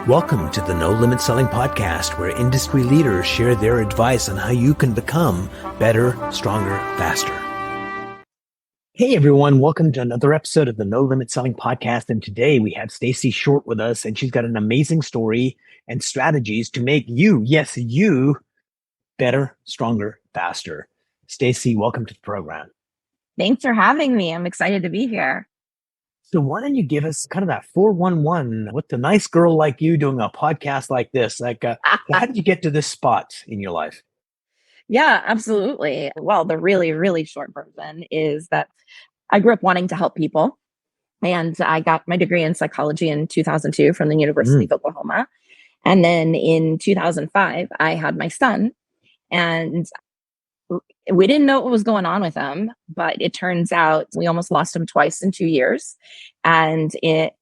Welcome to the No Limit Selling Podcast, where industry leaders share their advice on how you can become better, stronger, faster. Hey everyone, welcome to another episode of the No Limit Selling Podcast. And today we have Stacey Short with us, and she's got an amazing story and strategies to make you, yes, you, better, stronger, faster. Stacey, welcome to the program. Thanks for having me. I'm excited to be here. So why don't you give us kind of that 411? What's a nice girl like you doing a podcast like this? How did you get to this spot in your life? Yeah, absolutely. Well, the really, really short version is that I grew up wanting to help people. And I got my degree in psychology in 2002 from the University of Oklahoma. And then in 2005, I had my son. And we didn't know what was going on with him, but it turns out we almost lost him twice in 2 years. And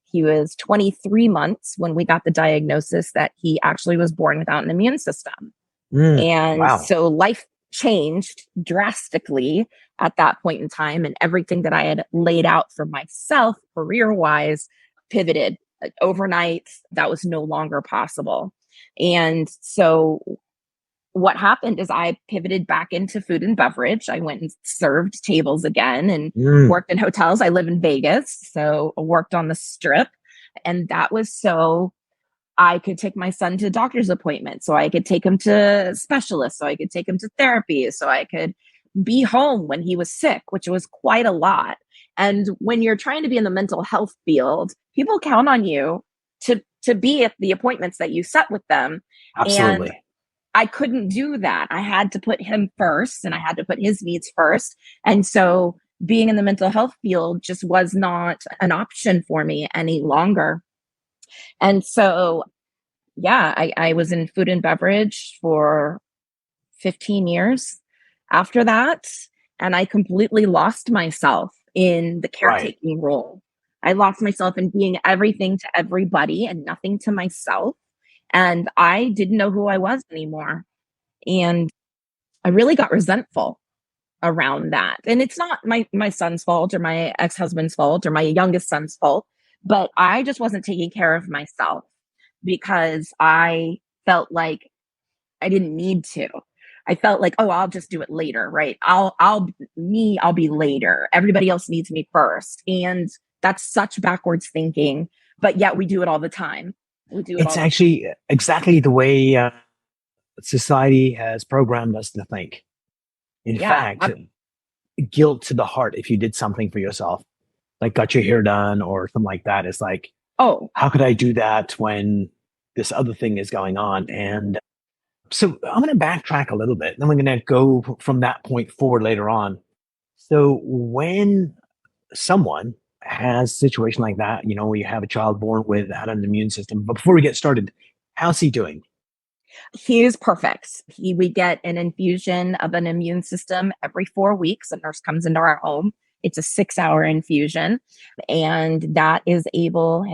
he was 23 months when we got the diagnosis that he actually was born without an immune system. So life changed drastically at that point in time. And everything that I had laid out for myself, career-wise, pivoted overnight. That was no longer possible. And so what happened is I pivoted back into food and beverage. I went and served tables again and worked in hotels. I live in Vegas, so I worked on the Strip. And that was so I could take my son to doctor's appointments, so I could take him to specialists, so I could take him to therapy, so I could be home when he was sick, which was quite a lot. And when you're trying to be in the mental health field, people count on you to be at the appointments that you set with them. Absolutely. And I couldn't do that. I had to put him first and I had to put his needs first. And so being in the mental health field just was not an option for me any longer. And so, I was in food and beverage for 15 years after that. And I completely lost myself in the caretaking role. I lost myself in being everything to everybody and nothing to myself. And I didn't know who I was anymore. And I really got resentful around that. And it's not my son's fault or my ex-husband's fault or my youngest son's fault, but I just wasn't taking care of myself because I felt like I didn't need to. I felt like, oh, I'll just do it later, right? I'll be later. Everybody else needs me first. And that's such backwards thinking, but yet we do it all the time. It's actually exactly the way society has programmed us to think. In fact, guilt to the heart if you did something for yourself, like got your hair done or something like that. It's like, oh, how could I do that when this other thing is going on? And so I'm going to backtrack a little bit. Then we're going to go from that point forward later on. So when someone has a situation like that, where you have a child born without an immune system. But before we get started, how's he doing? He is perfect. We get an infusion of an immune system every 4 weeks. A nurse comes into our home. It's a 6-hour infusion. And that enables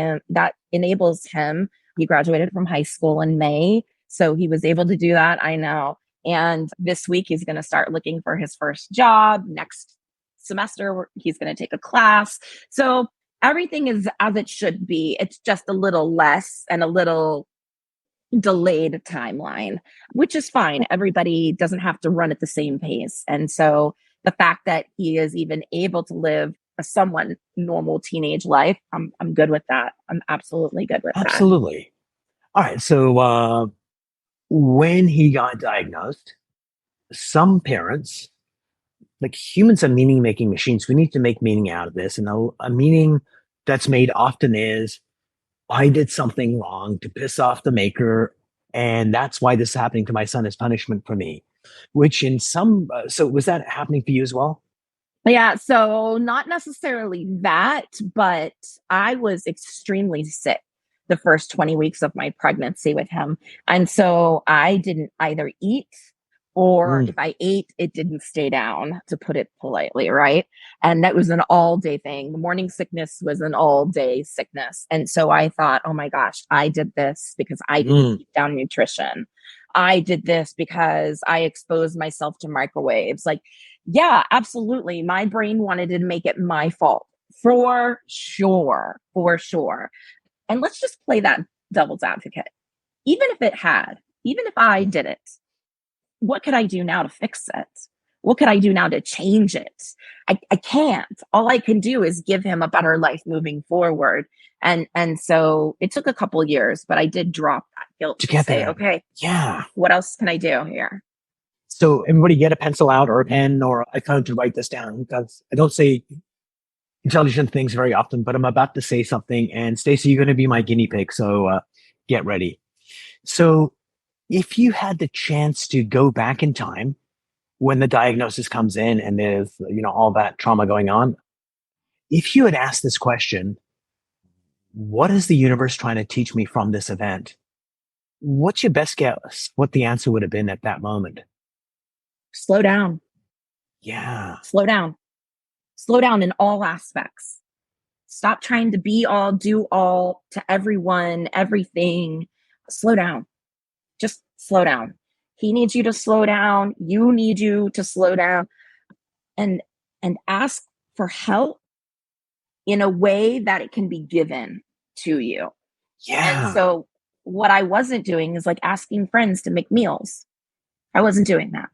him. He graduated from high school in May. So he was able to do that. I know. And this week he's going to start looking for his first job. Next semester he's going to take a class. So everything is as it should be. It's just a little less and a little delayed timeline, which is fine. Everybody doesn't have to run at the same pace. And so the fact that he is even able to live a somewhat normal teenage life, I'm good with that. I'm absolutely good with that. Absolutely. All right. So when he got diagnosed, some parents, like humans are meaning making machines. We need to make meaning out of this. And a meaning that's made often is, I did something wrong to piss off the maker. And that's why this is happening to my son as punishment for me, which in some, so was that happening for you as well? Yeah. So not necessarily that, but I was extremely sick the first 20 weeks of my pregnancy with him. And so I didn't either eat or if I ate, it didn't stay down, to put it politely, right? And that was an all-day thing. The morning sickness was an all-day sickness. And so I thought, oh my gosh, I did this because I didn't keep down nutrition. I did this because I exposed myself to microwaves. Like, yeah, absolutely. My brain wanted to make it my fault. For sure. For sure. And let's just play that devil's advocate. Even if I did it, what could I do now to fix it? What could I do now to change it? I can't. All I can do is give him a better life moving forward. And so it took a couple years, but I did drop that guilt to to get say, there. okay, Yeah. what else can I do here? So everybody get a pencil out or a pen or a phone to write this down, because I don't say intelligent things very often, but I'm about to say something. And Stacey, you're going to be my guinea pig. So get ready. So if you had the chance to go back in time when the diagnosis comes in and there's, all that trauma going on, if you had asked this question, what is the universe trying to teach me from this event? What's your best guess what the answer would have been at that moment? Slow down. Yeah. Slow down. Slow down in all aspects. Stop trying to be all, do all to everyone, everything. Slow down. Just slow down. He needs you to slow down. You need you to slow down and ask for help in a way that it can be given to you. And Yeah. so what I wasn't doing is like asking friends to make meals. I wasn't doing that.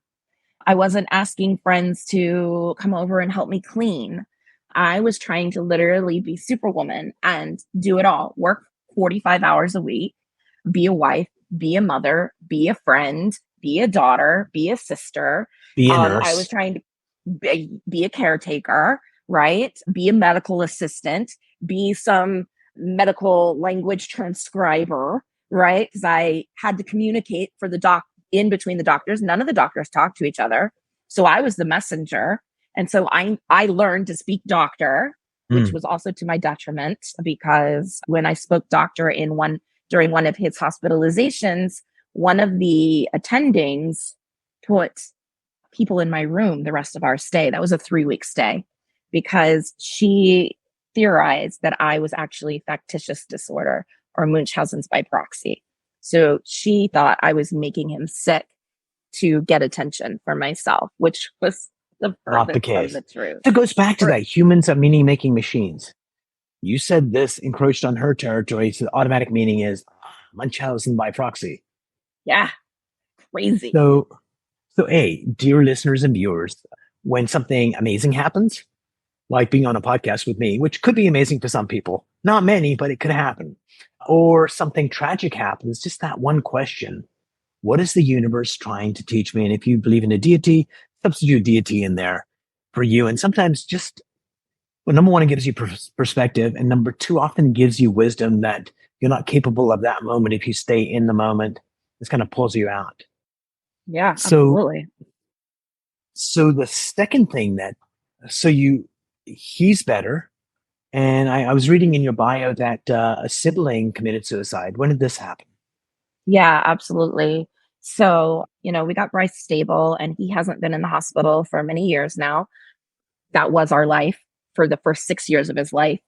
I wasn't asking friends to come over and help me clean. I was trying to literally be Superwoman and do it all. Work 45 hours a week, be a wife, be a mother, be a friend, be a daughter, be a sister. Be a I was nurse. trying to be a caretaker, right? Be a medical assistant, be some medical language transcriber, right? Because I had to communicate for the in between the doctors. None of the doctors talked to each other. So I was the messenger. And so I learned to speak doctor, which was also to my detriment, because when I spoke doctor during one of his hospitalizations, one of the attendings put people in my room the rest of our stay. That was a 3-week stay, because she theorized that I was actually factitious disorder or Munchausen's by proxy. So she thought I was making him sick to get attention for myself, which was the Not the furthest from case. the truth. So it goes back to that. Humans are meaning making machines. You said this encroached on her territory. So the automatic meaning is Munchausen by proxy. Yeah. Crazy. So, dear listeners and viewers, when something amazing happens, like being on a podcast with me, which could be amazing for some people, not many, but it could happen, or something tragic happens, just that one question: what is the universe trying to teach me? And if you believe in a deity, substitute deity in there for you. And sometimes just, well, number one, it gives you perspective. And number two, often gives you wisdom that you're not capable of that moment if you stay in the moment. This kind of pulls you out. Yeah, So, absolutely. so the second thing he's better. And I was reading in your bio that a sibling committed suicide. When did this happen? Yeah, absolutely. So, we got Bryce stable and he hasn't been in the hospital for many years now. That was our life for the first 6 years of his life.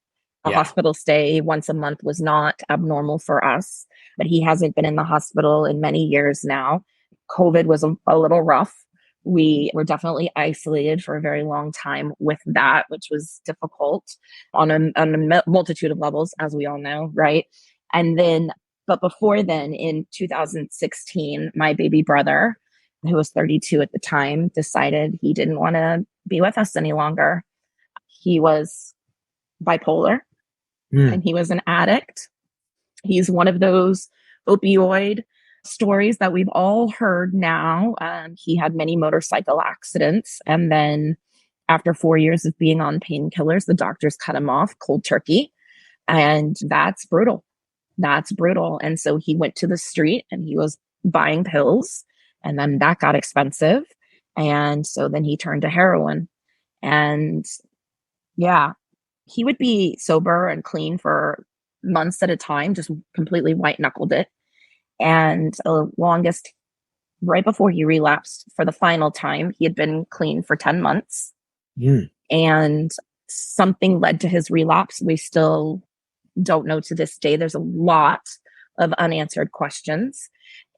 A hospital stay once a month was not abnormal for us, but he hasn't been in the hospital in many years now. COVID was a little rough. We were definitely isolated for a very long time with that, which was difficult on a multitude of levels, as we all know, right? And then, but before then, in 2016, my baby brother, who was 32 at the time, decided he didn't want to be with us any longer. He was bipolar and he was an addict. He's one of those opioid stories that we've all heard now. He had many motorcycle accidents. And then after 4 years of being on painkillers, the doctors cut him off cold turkey. And that's brutal. That's brutal. And so he went to the street and he was buying pills. And then that got expensive. And so then he turned to heroin. And yeah, he would be sober and clean for months at a time, just completely white knuckled it. And the longest, right before he relapsed for the final time, he had been clean for 10 months. And something led to his relapse. We still don't know to this day. There's a lot of unanswered questions.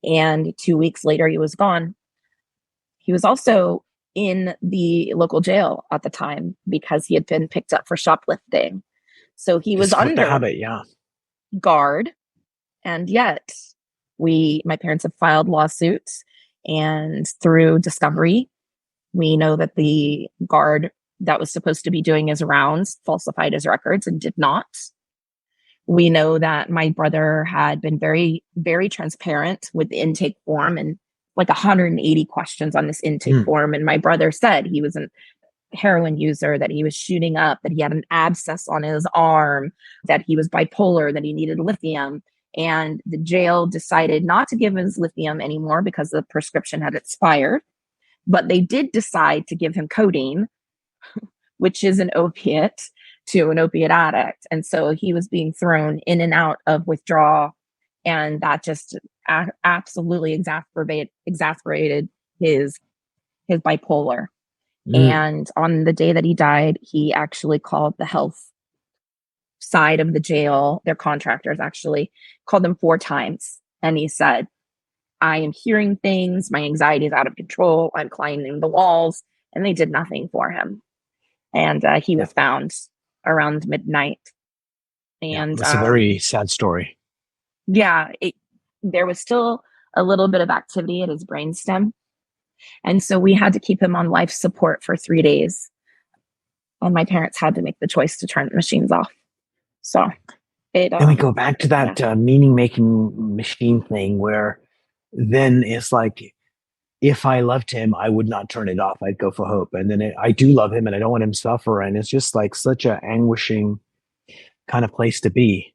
And 2 weeks later, he was gone. He was also in the local jail at the time because he had been picked up for shoplifting. So he was Just the under habit, yeah. guard. And yet my parents have filed lawsuits, and through discovery, we know that the guard that was supposed to be doing his rounds falsified his records and did not. We know that my brother had been very, very transparent with the intake form, and like 180 questions on this intake form. And my brother said he was a heroin user, that he was shooting up, that he had an abscess on his arm, that he was bipolar, that he needed lithium. And the jail decided not to give him lithium anymore because the prescription had expired. But they did decide to give him codeine, which is an opiate to an opiate addict. And so he was being thrown in and out of withdrawal. And that just absolutely exasperated his bipolar. And on the day that he died, he actually called the health side of the jail, their contractors actually called them 4 times. And he said, I am hearing things. My anxiety is out of control. I'm climbing the walls. And they did nothing for him. And he was found around midnight. And it's a very sad story. Yeah, there was still a little bit of activity at his brainstem. And so we had to keep him on life support for 3 days. And my parents had to make the choice to turn the machines off. So then we go back to that meaning-making machine thing where then it's like, if I loved him, I would not turn it off. I'd go for hope. And then I do love him and I don't want him to suffer. And it's just like such a anguishing kind of place to be.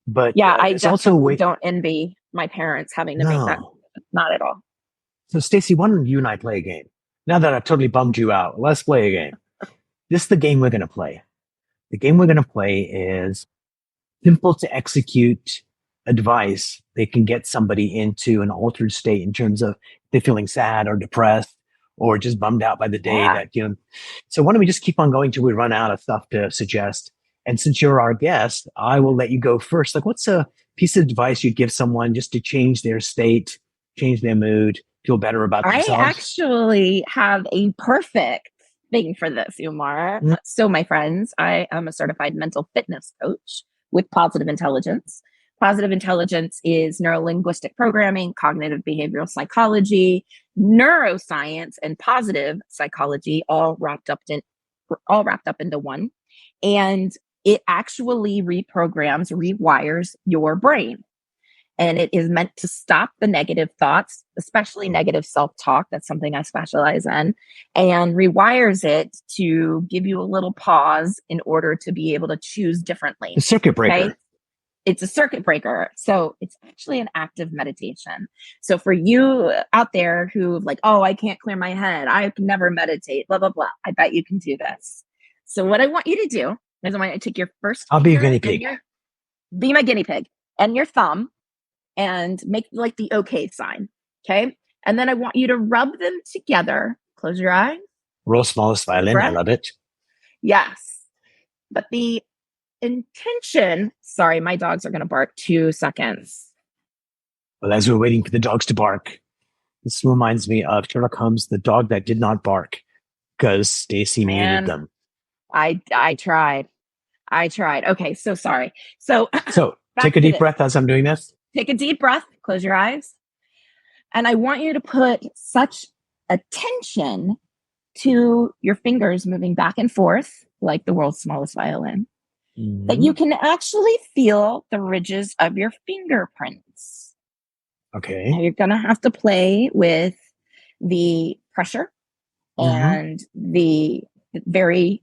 But I definitely don't envy my parents having to make that. Not at all. So Stacey, why don't you and I play a game? Now that I've totally bummed you out, let's play a game. This is the game we're going to play. The game we're going to play is simple to execute advice that can get somebody into an altered state in terms of they're feeling sad or depressed or just bummed out by the day that, so why don't we just keep on going till we run out of stuff to suggest? And since you're our guest, I will let you go first. Like, what's a piece of advice you'd give someone just to change their state, change their mood, feel better about themselves? I actually have a perfect thing for this, Umar. So my friends, I am a certified mental fitness coach with Positive Intelligence. Positive Intelligence is neuro-linguistic programming, cognitive behavioral psychology, neuroscience, and positive psychology, all wrapped up into one. And it actually reprograms, rewires your brain. And it is meant to stop the negative thoughts, especially negative self-talk. That's something I specialize in, and rewires it to give you a little pause in order to be able to choose differently. A circuit breaker. Okay? It's a circuit breaker. So it's actually an active meditation. So for you out there who like, oh, I can't clear my head, I can never meditate, blah, blah, blah. I bet you can do this. So what I want you to do is I want you to take your first I'll be a guinea pig. Be my guinea pig. And your thumb and make like the okay sign. Okay. And then I want you to rub them together. Close your eyes. World's smallest violin. I love it. Yes. But the intention, sorry, my dogs are going to bark. 2 seconds. Well, as we're waiting for the dogs to bark, this reminds me of Sherlock Holmes, the dog that did not bark because Stacey needed them. I tried. Okay. So sorry. So take a deep breath as I'm doing this. Take a deep breath. Close your eyes. And I want you to put such attention to your fingers moving back and forth like the world's smallest violin. That you can actually feel the ridges of your fingerprints. Okay. Now you're going to have to play with the pressure and the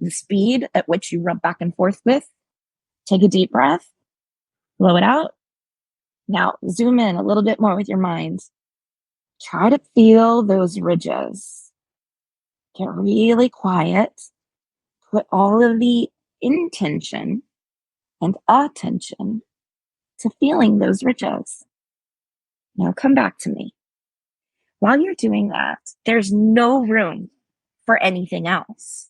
speed at which you rub back and forth with. Take a deep breath. Blow it out. Now zoom in a little bit more with your mind. Try to feel those ridges. Get really quiet. Put all of the intention and attention to feeling those ridges. Now come back to me. While you're doing that, there's no room for anything else.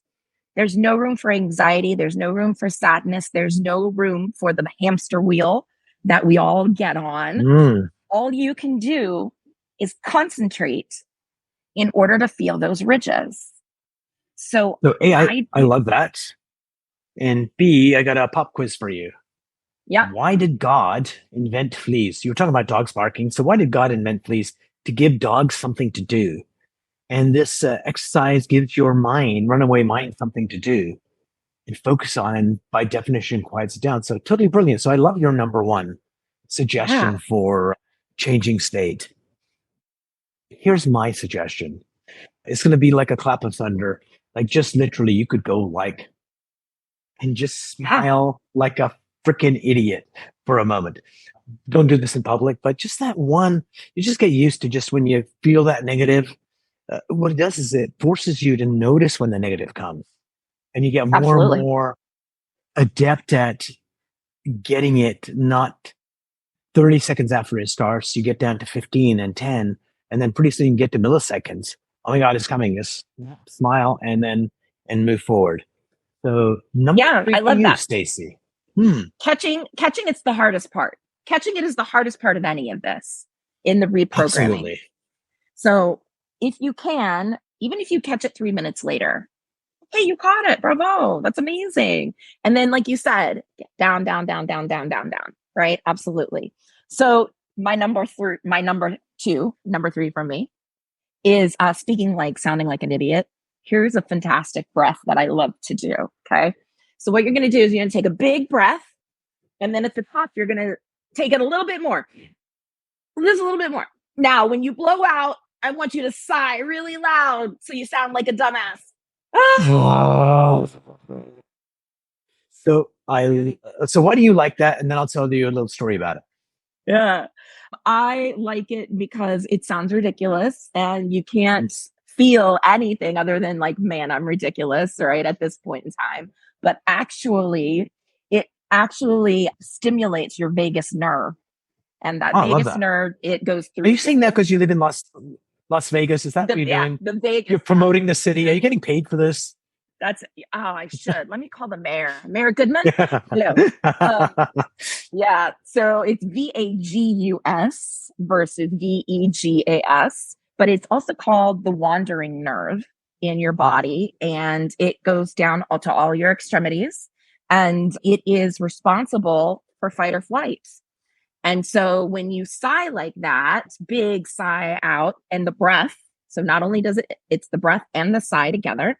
There's no room for anxiety. There's no room for sadness. There's no room for the hamster wheel that we all get on. All you can do is concentrate in order to feel those ridges. So So A, I I love that. And B, I got a pop quiz for you. yeah, Why did God invent fleas? You were talking about dogs barking. So why did God invent fleas? To give dogs something to do. And this exercise gives your mind, runaway mind, something to do and focus on, and by definition, quiets it down. So totally brilliant. So I love your number one yeah, suggestion for changing state. Here's my suggestion. It's going to be like a clap of thunder. Like just literally, you could go like, and just yeah, smile like a freaking idiot for a moment. Don't do this in public, but just that one, you just get used to just when you feel that negative. What it does is it forces you to notice when the negative comes, and you get more and absolutely. more adept at getting it not 30 seconds after it starts. You get down to 15 and 10, and then pretty soon you get to milliseconds. Oh my God, it's coming. Just smile and move forward. So number Yeah, three I for love you, that. Stacy. Catching it's the hardest part. Catching it is the hardest part of any of this in the reprogramming. Absolutely. So if you can, even if you catch it 3 minutes later, hey, you caught it, bravo, that's amazing. And then, like you said, down, down, down, down, down, down, down, right? Absolutely. So my number three from me is speaking like sounding like an idiot. Here's a fantastic breath that I love to do. Okay. So what you're going to do is you're going to take a big breath, and then at the top, you're going to take it a little bit more, just a little bit more. Now, when you blow out, I want you to sigh really loud so you sound like a dumbass. Oh. So so why do you like that? And then I'll tell you a little story about it. Yeah. I like it because it sounds ridiculous and you can't feel anything other than like, man, I'm ridiculous, right? At this point in time. But actually, it actually stimulates your vagus nerve. And that Oh, I love vagus that. nerve, it goes Are through you saying that because you live in Las Vegas? Is that what you're doing? the vagus. You're promoting the city. Are you getting paid for this? That's I should. Let me call the mayor. Mayor Goodman. Hello. Yeah. So it's VAGUS versus VEGAS, but it's also called the wandering nerve in your body, and it goes down to all your extremities, and it is responsible for fight or flight. And so when you sigh like that, big sigh out, and the breath, so not only does it's the breath and the sigh together,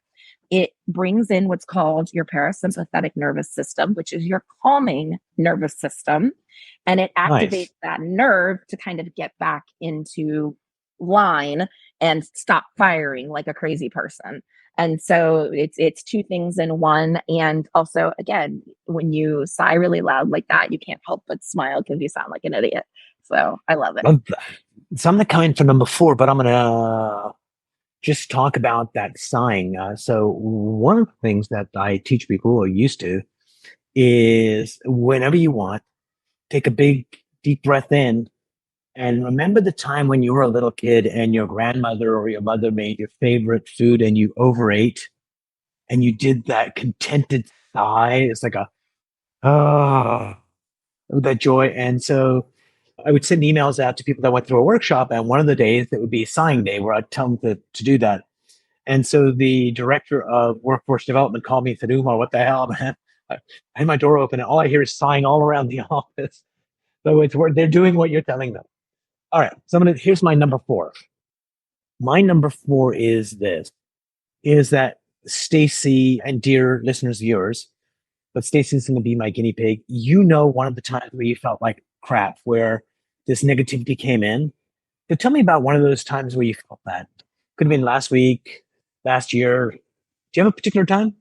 it brings in what's called your parasympathetic nervous system, which is your calming nervous system. And it activates Nice. that nerve to kind of get back into line and stop firing like a crazy person. And so it's two things in one. And also, again, when you sigh really loud like that, you can't help but smile because you sound like an idiot. So I love it. Love that. So I'm not coming for number four, but I'm gonna just talk about that sighing. So one of the things that I teach people or used to is whenever you want, take a big deep breath in and remember the time when you were a little kid and your grandmother or your mother made your favorite food and you overate and you did that contented sigh. It's like a ah, that joy. And so I would send emails out to people that went through a workshop, and one of the days it would be sighing day where I'd tell them to do that. And so the director of workforce development called me and said, Umar, what the hell, man? I had my door open and all I hear is sighing all around the office. So it's where they're doing what you're telling them. All right. So here's my number four. My number four is this, is that Stacey and dear listeners of yours, but Stacey's going to be my guinea pig. You know, one of the times where you felt like crap, where this negativity came in. So tell me about one of those times where you felt that. Could have been last week, last year. Do you have a particular time?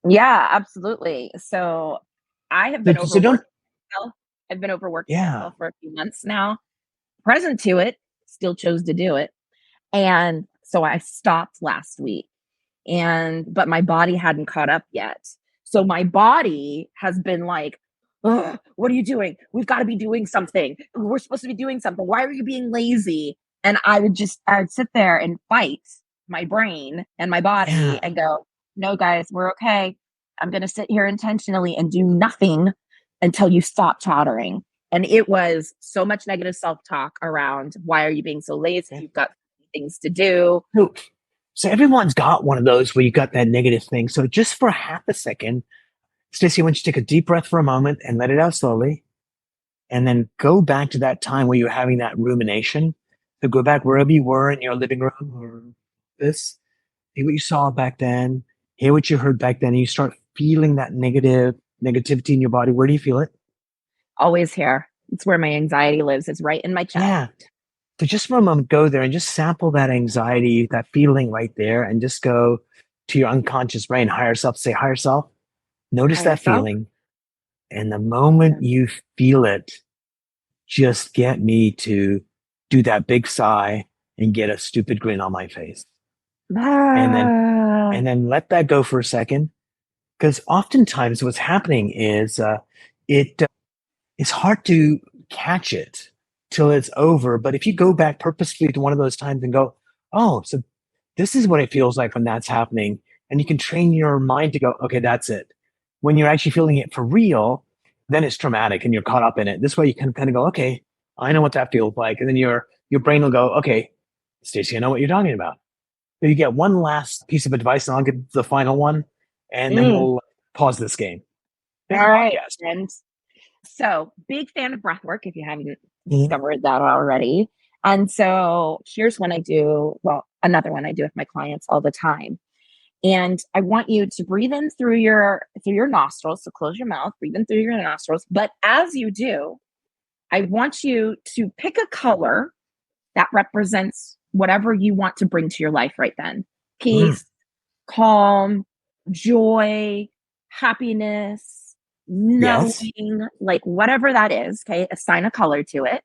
Yeah, absolutely. So I have So, been so don't, overworking myself. I've been overworking yeah. myself for a few months now. Present to it, still chose to do it. And so I stopped last week. But my body hadn't caught up yet. So my body has been like, "Ugh, what are you doing? We've got to be doing something. We're supposed to be doing something. Why are you being lazy?" And I'd sit there and fight my brain and my body Yeah. and go, no, guys, we're okay. I'm going to sit here intentionally and do nothing until you stop chattering. And it was so much negative self talk around, why are you being so lazy? Okay. You've got things to do. So, So everyone's got one of those where you got that negative thing. So just for half a second, Stacey, I want you to take a deep breath for a moment and let it out slowly. And then go back to that time where you're having that rumination. So go back wherever you were in your living room or this, see what you saw back then, hear what you heard back then, and you start feeling that negativity in your body. Where do you feel it? Always here. It's where my anxiety lives. It's right in my chest. Yeah. So just for a moment, go there and just sample that anxiety, that feeling right there, and just go to your unconscious brain, higher self, say higher self, notice Higher that self. feeling. And the moment you feel it, just get me to do that big sigh and get a stupid grin on my face. And then, Ah, and then let that go for a second. Because oftentimes what's happening is it it's hard to catch it till it's over. But if you go back purposefully to one of those times and go, oh, so this is what it feels like when that's happening, and you can train your mind to go, okay, that's it. When you're actually feeling it for real, then it's traumatic and you're caught up in it. This way you can kind of go, okay, I know what that feels like. And then your brain will go, okay, Stacey, I know what you're talking about. So you get one last piece of advice, and I'll give the final one, and then mm. we'll pause this game. Big All right, podcast. friends. So, big fan of breath work if you haven't Mhm. discovered that already. And so, here's one I do, well, another one I do with my clients all the time. And I want you to breathe in through your nostrils. So close your mouth, breathe in through your nostrils. But as you do, I want you to pick a color that represents whatever you want to bring to your life right then. Mm. Peace, calm, joy, happiness, Yes. knowing, like whatever that is, okay? Assign a color to it.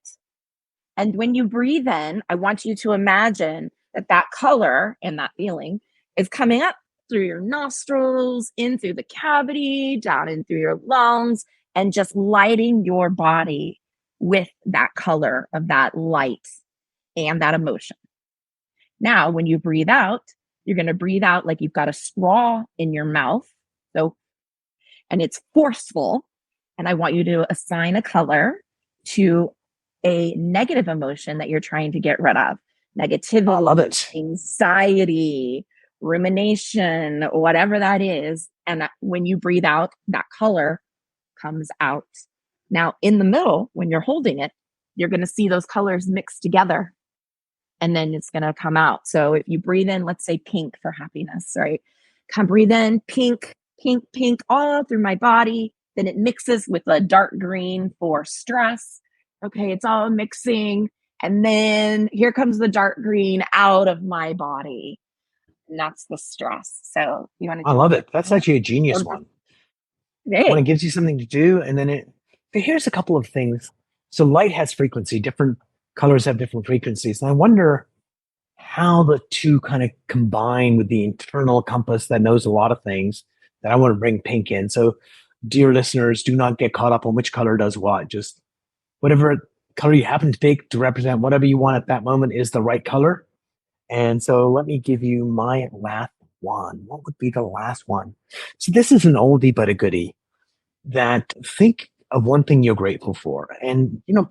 And when you breathe in, I want you to imagine that that color and that feeling is coming up through your nostrils, in through the cavity, down in through your lungs, and just lighting your body with that color of that light and that emotion. Now, when you breathe out, you're going to breathe out like you've got a straw in your mouth. So, and it's forceful. And I want you to assign a color to a negative emotion that you're trying to get rid of. I Negativity, love it. anxiety, rumination, whatever that is. And when you breathe out, that color comes out. Now, in the middle, when you're holding it, you're going to see those colors mixed together and then it's going to come out. So if you breathe in, let's say pink for happiness, right? Come breathe in, pink, pink, pink, all through my body. Then it mixes with a dark green for stress. Okay, it's all mixing. And then here comes the dark green out of my body. And that's the stress. So you want to I do love it? it. That's actually a genius one. When it Hey, gives you something to do, and then it. So here's a couple of things. So light has frequency. Different colors have different frequencies, and I wonder how the two kind of combine with the internal compass that knows a lot of things. That I want to bring pink in. So, dear listeners, do not get caught up on which color does what. Just whatever color you happen to pick to represent whatever you want at that moment is the right color. And so let me give you my last one. What would be the last one? So this is an oldie but a goodie. That think of one thing you're grateful for. And some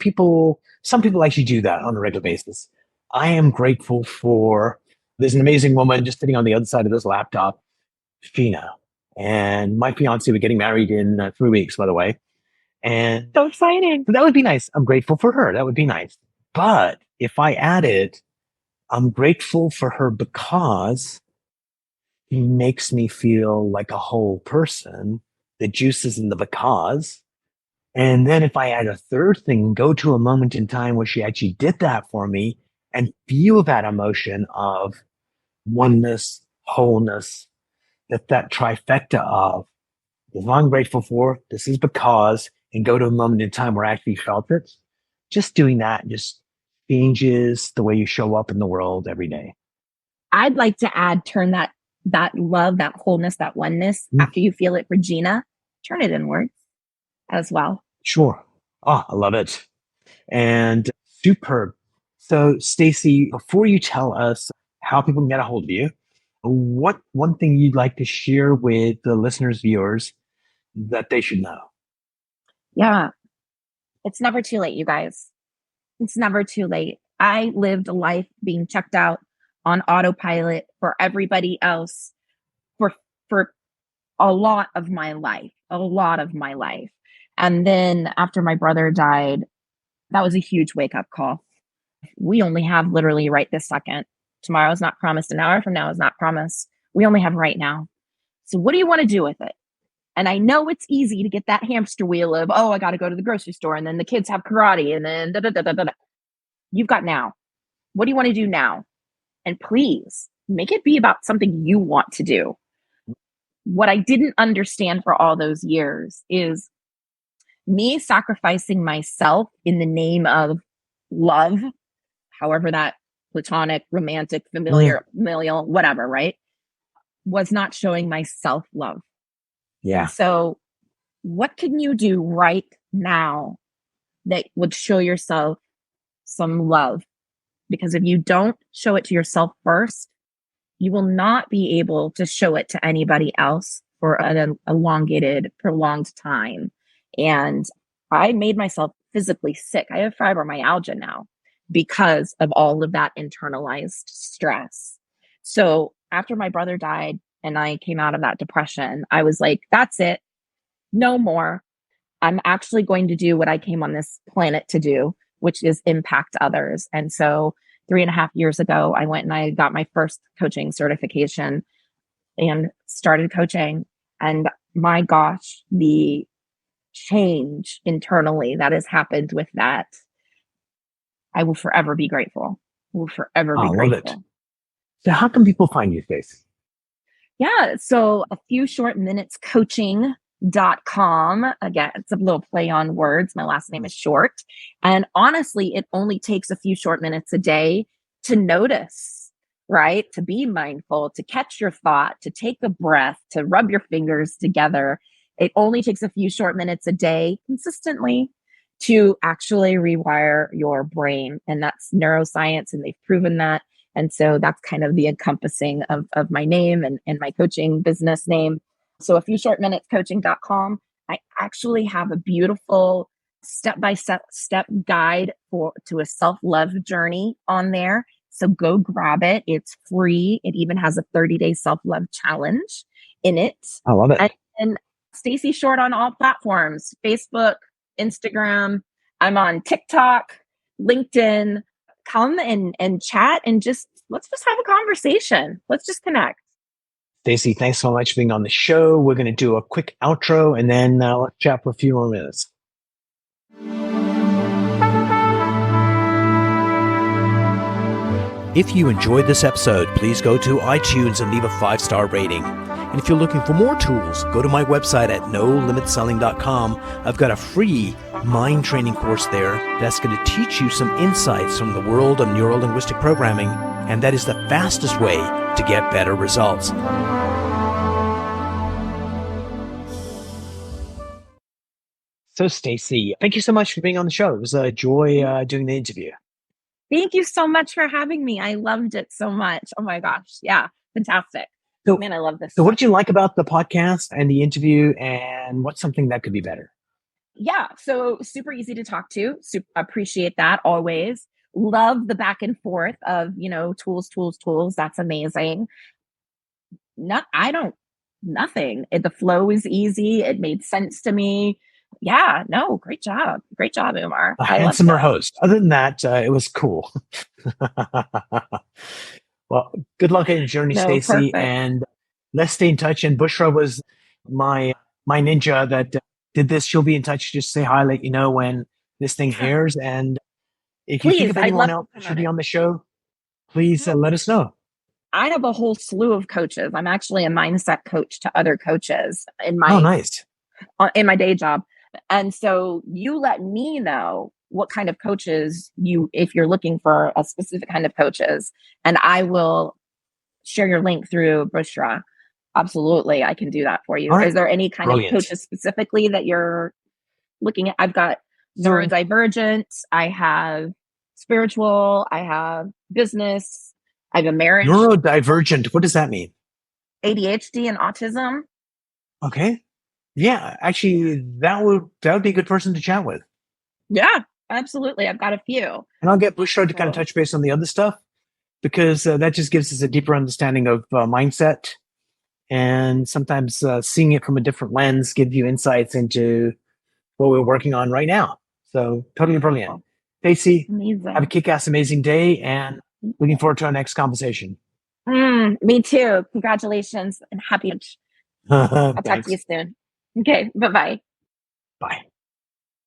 people actually do that on a regular basis. I am grateful for there's an amazing woman just sitting on the other side of this laptop, Sheena. And my fiance, we're getting married in 3 weeks, by the way. And so exciting. so that would be nice. I'm grateful for her. That would be nice. But if I added, I'm grateful for her because she makes me feel like a whole person. The juice is in the because. And then if I add a third thing, go to a moment in time where she actually did that for me and feel that emotion of oneness, wholeness, that trifecta of if I'm grateful for, this is because, and go to a moment in time where I actually felt it. Just doing that just changes the way you show up in the world every day. I'd like to add, turn that love, that wholeness, that oneness, Mm, after you feel it for Gina, turn it inwards as well. sure. Oh, I love it. And superb. So, Stacey, before you tell us how people can get a hold of you, what one thing you'd like to share with the listeners, viewers, that they should know? Yeah, it's never too late, you guys. It's never too late. I lived a life being checked out on autopilot for everybody else for a lot of my life. And then after my brother died, that was a huge wake up call. We only have literally right this second. Tomorrow is not promised. An hour from now is not promised. We only have right now. So what do you want to do with it? And I know it's easy to get that hamster wheel of, oh, I got to go to the grocery store and then the kids have karate and then da da da da da. You've got now. What do you want to do now? And please make it be about something you want to do. What I didn't understand for all those years is me sacrificing myself in the name of love, however that platonic, romantic, familial, whatever, right? Was not showing myself love. Yeah. So what can you do right now that would show yourself some love? Because if you don't show it to yourself first, you will not be able to show it to anybody else for an elongated, prolonged time. And I made myself physically sick. I have fibromyalgia now because of all of that internalized stress. So after my brother died and I came out of that depression, I was like, that's it. No more. I'm actually going to do what I came on this planet to do, which is impact others. And so 3.5 years ago, I went and I got my first coaching certification and started coaching. And my gosh, the change internally that has happened with that, I will forever be grateful. I will forever be grateful. Love it. So how can people find you, Stacey? Yeah. So a few short minutes coaching.com. Again, it's a little play on words. My last name is short. And honestly, it only takes a few short minutes a day to notice, right? To be mindful, to catch your thought, to take a breath, to rub your fingers together. It only takes a few short minutes a day consistently to actually rewire your brain. And that's neuroscience, and they've proven that. And so that's kind of the encompassing of my name and my coaching business name. So a few short minutes coaching.com. I actually have a beautiful step-by-step guide to a self-love journey on there. So go grab it. It's free. It even has a 30-day self-love challenge in it. I love it. And Stacey Short on all platforms, Facebook, Instagram. I'm on TikTok, LinkedIn. Come and chat and let's just have a conversation. Let's just connect. Stacey, thanks so much for being on the show. We're going to do a quick outro and then let's chat for a few more minutes. If you enjoyed this episode, please go to iTunes and leave a 5-star rating. And if you're looking for more tools, go to my website at nolimitselling.com. I've got a free mind training course there that's going to teach you some insights from the world of neuro-linguistic programming, and that is the fastest way to get better results. So, Stacey, thank you so much for being on the show. It was a joy doing the interview. Thank you so much for having me. I loved it so much. Oh my gosh. Yeah. Fantastic. So, man, I love this. So what did you like about the podcast and the interview, and what's something that could be better? Yeah. So super easy to talk to. Super appreciate that always. Love the back and forth of, tools. That's amazing. Nothing. The flow is easy. It made sense to me. Yeah, no, great job. Great job, Umar. A handsomer host. Other than that, it was cool. Well, good luck in your journey, Stacey, and let's stay in touch. And Bushra was my ninja that did this. She'll be in touch. Just say hi, let you know when this thing airs. And if you think of anyone else that should be on the show, please let us know. I have a whole slew of coaches. I'm actually a mindset coach to other coaches in my in my day job. And so you let me know what kind of coaches if you're looking for a specific kind of coaches, and I will share your link through Bushra. Absolutely. I can do that for you. Right. Is there any kind of coaches specifically that you're looking at? I've got neurodivergent. I have spiritual. I have business. I have a marriage. Neurodivergent. What does that mean? ADHD and autism. Okay. Yeah, actually, that would be a good person to chat with. Yeah, absolutely. I've got a few. And I'll get Bushra to kind of touch base on the other stuff. because that just gives us a deeper understanding of mindset. And sometimes seeing it from a different lens gives you insights into what we're working on right now. So totally brilliant. Stacey, have a kick-ass amazing day, and looking forward to our next conversation. Me too. Congratulations and happy. I'll talk to you soon. Okay. Bye-bye. Bye.